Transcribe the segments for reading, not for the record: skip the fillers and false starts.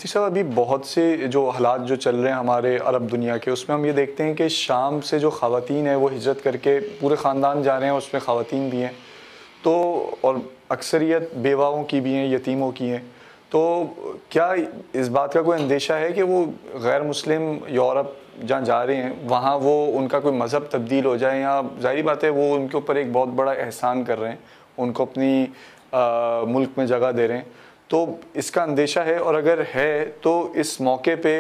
मुफ्ती साहब, अभी बहुत से जो हालात जो चल रहे हैं हमारे अरब दुनिया के, उसमें हम ये देखते हैं कि शाम से जो ख़वातीन है वो हिजरत करके पूरे ख़ानदान जा रहे हैं, उसमें ख़वातीन भी हैं तो, और अक्सरियत बेवाओं की भी हैं, यतीमों की हैं। तो क्या इस बात का कोई अंदेशा है कि वो गैर मुस्लिम यूरोप जहाँ जा रहे हैं वहाँ वो उनका कोई मज़हब तब्दील हो जाए, या ज़ाहिर बात है वो उनके ऊपर एक बहुत बड़ा एहसान कर रहे हैं, उनको अपनी मुल्क में जगह दे रहे हैं, तो इसका अंदेशा है? और अगर है तो इस मौके पे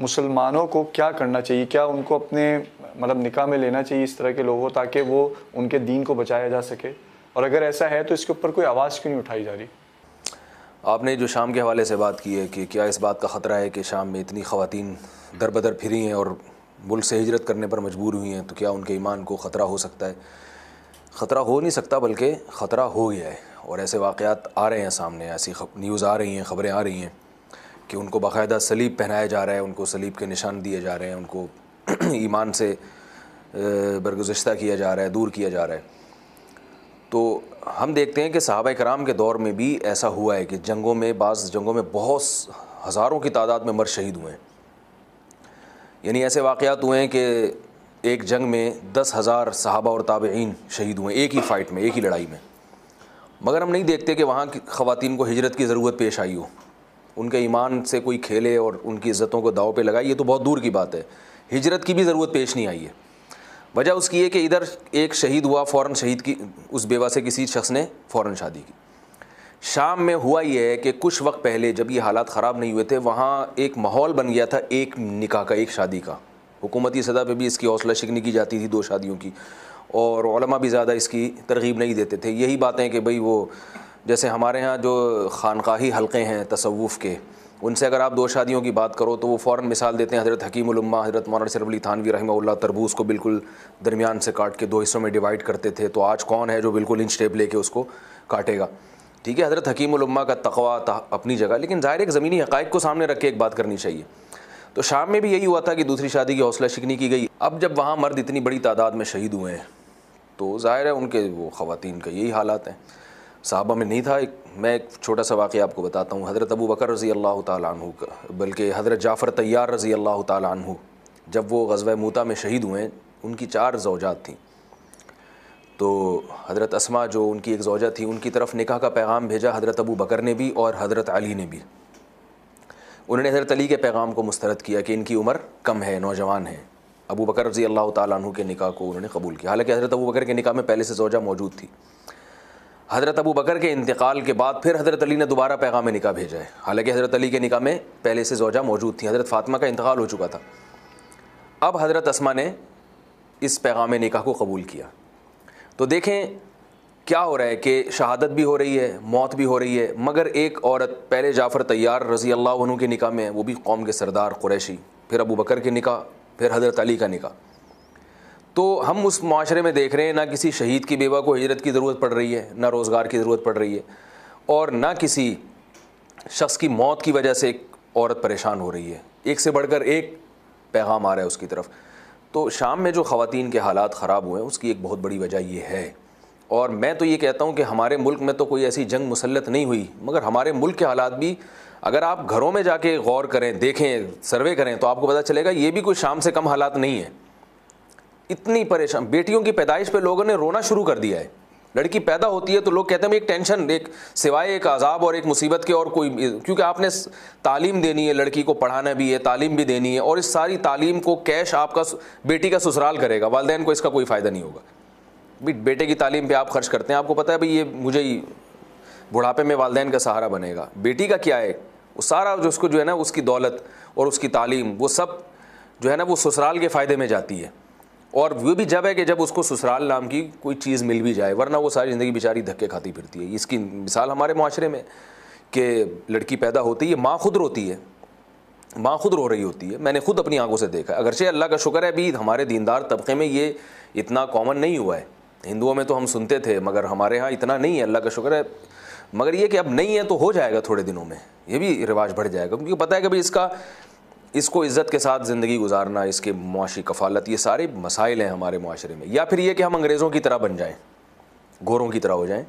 मुसलमानों को क्या करना चाहिए? क्या उनको अपने मतलब निकाह में लेना चाहिए इस तरह के लोगों, ताकि वो उनके दीन को बचाया जा सके? और अगर ऐसा है तो इसके ऊपर कोई आवाज़ क्यों नहीं उठाई जा रही? आपने जो शाम के हवाले से बात की है कि क्या इस बात का ख़तरा है कि शाम में इतनी ख़वातीन दर बदर फिरी हैं और मुल्क से हिजरत करने पर मजबूर हुई हैं, तो क्या उनके ईमान को ख़तरा हो सकता है? ख़तरा हो नहीं सकता, बल्कि ख़तरा हो गया है। और ऐसे वाक़यात आ रहे हैं सामने, ऐसी न्यूज़ आ रही हैं, ख़बरें आ रही हैं कि उनको बाकायदा सलीब पहनाया जा रहा है, उनको सलीब के निशान दिए जा रहे हैं, उनको ईमान से बरगुज़श्ता किया जा रहा है, दूर किया जा रहा है। तो हम देखते हैं कि सहाबा कराम के दौर में भी ऐसा हुआ है कि जंगों में, बाज़ जंगों में बहुत हज़ारों की तादाद में मर्द शहीद हुए हैं। यानी ऐसे वाक़यात हुए हैं कि एक जंग में 10,000 सहाबा और ताबईन शहीद हुए एक ही फ़ाइट में, एक ही लड़ाई में। मगर हम नहीं देखते कि वहाँ की ख़वातीन को हिजरत की ज़रूरत पेश आई हो, उनके ईमान से कोई खेले और उनकी इज़्ज़तों को दाव पे लगाए, ये तो बहुत दूर की बात है। हिजरत की भी ज़रूरत पेश नहीं आई है। वजह उसकी है कि इधर एक शहीद हुआ, फ़ौरन शहीद की, उस बेवा से किसी शख्स ने फ़ौरन शादी की। शाम में हुआ ये है कि कुछ वक्त पहले जब ये हालात ख़राब नहीं हुए थे, वहाँ एक माहौल बन गया था एक निकाह का, एक शादी का। हुकूमती सतह पे भी इसकी हौसला शिकनी की जाती थी 2 शादियों की, और उलमा भी ज़्यादा इसकी तरगीब नहीं देते थे। यही बातें कि भाई वो जैसे हमारे यहाँ जो खानकाही हलक़े हैं तसव्वुफ़ के, उनसे अगर आप 2 शादियों की बात करो तो वो फ़ौरन मिसाल देते हैं हज़रत हकीमुल उम्मा हज़रत मौलाना शरीफ अली थानवी रहमहुल्लाह तरबूज़ को बिल्कुल दरमियान से काट के 2 हिस्सों में डिवाइड करते थे, तो आज कौन है जो बिल्कुल इंच टेप लेके उसको काटेगा? ठीक है, हज़रत हकीमुल उम्मा का तक़वा अपनी जगह, लेकिन ज़ाहिर एक ज़मीनी हक़ाइक़ को सामने रख के एक बात करनी चाहिए। तो शाम में भी यही हुआ था कि दूसरी शादी की हौसला शिकनी की गई। अब जब वहाँ मर्द इतनी बड़ी तादाद में शहीद हुए हैं तो ज़ाहिर है उनके वो ख़वातीन का यही हालात हैं। सहाबा में नहीं था। मैं एक छोटा सा वाक़या आपको बताता हूँ। हज़रत अबू बकर रज़ी अल्लाह ताला अन्हु का, बल्कि हज़रत जाफ़र तैयार रज़ी अल्लाह ताला अन्हु, जब वो ग़ज़वा मूता में शहीद हुए, उनकी 4 ज़ौजात थीं। तो हज़रत अस्मा जो उनकी एक ज़ौजा थी, उनकी तरफ निकाह का पैगाम भेजा हज़रत अबू बकर ने भी और हज़रत अली ने भी। उन्होंने हज़रत अली के पैगाम को मुस्तरद किया कि इनकी उम्र कम है, नौजवान है। अबू बकर रज़ी अल्लाह ताला अन्हु के निकाह को उन्होंने कबूल किया। हालांकि हज़रत अबू बकर के निकाह में पहले से ज़ौजा मौजूद थी। हज़रत अबू बकर के इंतकाल के बाद फिर हज़रत अली ने दोबारा पैगाम निकाह भेजा है। हालांकि हज़रत अली के निकाह में पहले से ज़ौजा मौजूद थी, हज़रत फ़ातिमा का इंतकाल हो चुका था। अब हज़रत अस्मा ने इस पैगाम निकाह को कबूल किया। तो देखें क्या हो रहा है कि शहादत भी हो रही है, मौत भी हो रही है, मगर एक औरत पहले जाफ़र तैयार रज़ी अल्लाह अन्हु के निकाह में है, वो भी कौम के सरदार कुरैशी, फिर अबू बकर के निकाह, फिर हज़रत अली का निकाह। तो हम उस माशरे में देख रहे हैं ना किसी शहीद की बेवा को हिजरत की ज़रूरत पड़ रही है, ना रोज़गार की ज़रूरत पड़ रही है, और ना किसी शख्स की मौत की वजह से एक औरत परेशान हो रही है। एक से बढ़कर एक पैगाम आ रहा है उसकी तरफ। तो शाम में जो ख़वातीन के हालात ख़राब हुए हैं उसकी एक बहुत बड़ी वजह ये है। और मैं तो ये कहता हूँ कि हमारे मुल्क में तो कोई ऐसी जंग मुसल्लत नहीं हुई, मगर हमारे मुल्क के हालात भी अगर आप घरों में जाके गौर करें, देखें, सर्वे करें, तो आपको पता चलेगा ये भी कोई शाम से कम हालात नहीं है। इतनी परेशान, बेटियों की पैदाइश पे लोगों ने रोना शुरू कर दिया है। लड़की पैदा होती है तो लोग कहते हैं एक टेंशन, एक सिवाय एक अजाब और एक मुसीबत के और कोई, क्योंकि आपने तालीम देनी है, लड़की को पढ़ाना भी है, तालीम भी देनी है, और इस सारी तालीम को कैश आपका बेटी का ससुराल करेगा, वालिदैन को इसका कोई फ़ायदा नहीं होगा। बेटे की तालीम पे आप खर्च करते हैं, आपको पता है भाई ये मुझे ही बुढ़ापे में वालिदैन का सहारा बनेगा। बेटी का क्या है, वो सारा जो उसको जो है ना उसकी दौलत और उसकी तालीम, वो सब जो है ना वो ससुराल के फ़ायदे में जाती है। और वो भी जब है कि जब उसको ससुराल नाम की कोई चीज़ मिल भी जाए, वरना वो सारी ज़िंदगी बेचारी धक्के खाती फिरती है। इसकी मिसाल हमारे माशरे में कि लड़की पैदा होती है, माँ खुद रोती है, माँ खुद रो रही होती है। मैंने खुद अपनी आंखों से देखा। अगरचे अल्लाह का शुक्र है अभी हमारे दीनदार तबके में ये इतना कॉमन नहीं हुआ है। हिंदुओं में तो हम सुनते थे, मगर हमारे यहाँ इतना नहीं है, अल्लाह का शुक्र है। मगर ये कि अब नहीं है तो हो जाएगा, थोड़े दिनों में ये भी रिवाज बढ़ जाएगा, क्योंकि पता है कि भाई इसको इज़्ज़त के साथ ज़िंदगी गुजारना, इसके मुआशी कफ़ालत, ये सारे मसाइल हैं हमारे माशरे में। या फिर ये कि हम अंग्रेज़ों की तरह बन जाएँ, गोरों की तरह हो जाएँ,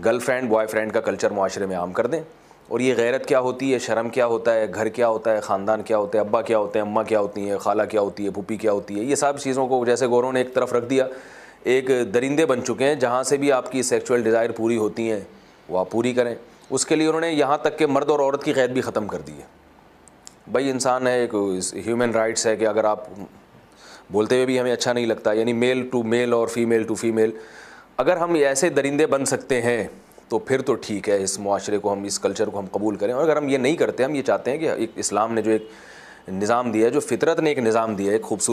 गर्लफ्रेंड बॉयफ्रेंड का कल्चर माशरे में आम कर दें, और ये गैरत क्या होती है, शर्म क्या होता है, घर क्या होता है, ख़ानदान क्या होता है, अब्बा क्या होते हैं, अम्मा क्या होती हैं, खाला क्या होती है, फूफी क्या होती है, ये सब चीज़ों को जैसे गौरों ने एक तरफ रख दिया, एक दरिंदे बन चुके हैं। जहाँ से भी आपकी सेक्सुअल डिज़ायर पूरी होती हैं वो आप पूरी करें। उसके लिए उन्होंने यहाँ तक कि मर्द और औरत की क़ैद भी ख़त्म कर दी है। भाई इंसान है, एक ह्यूमन राइट्स है कि अगर आप बोलते हुए भी हमें अच्छा नहीं लगता, यानी मेल टू मेल और फीमेल टू फीमेल, अगर हम ऐसे दरिंदे बन सकते हैं तो फिर तो ठीक है, इस मुआशरे को हम, इस कल्चर को हम कबूल करें। और अगर हम ये नहीं करते, हम ये चाहते हैं कि एक इस्लाम ने जो एक निज़ाम दिया है, जो फ़ितरत ने एक निज़ाम दिया है, एक खूबसूरत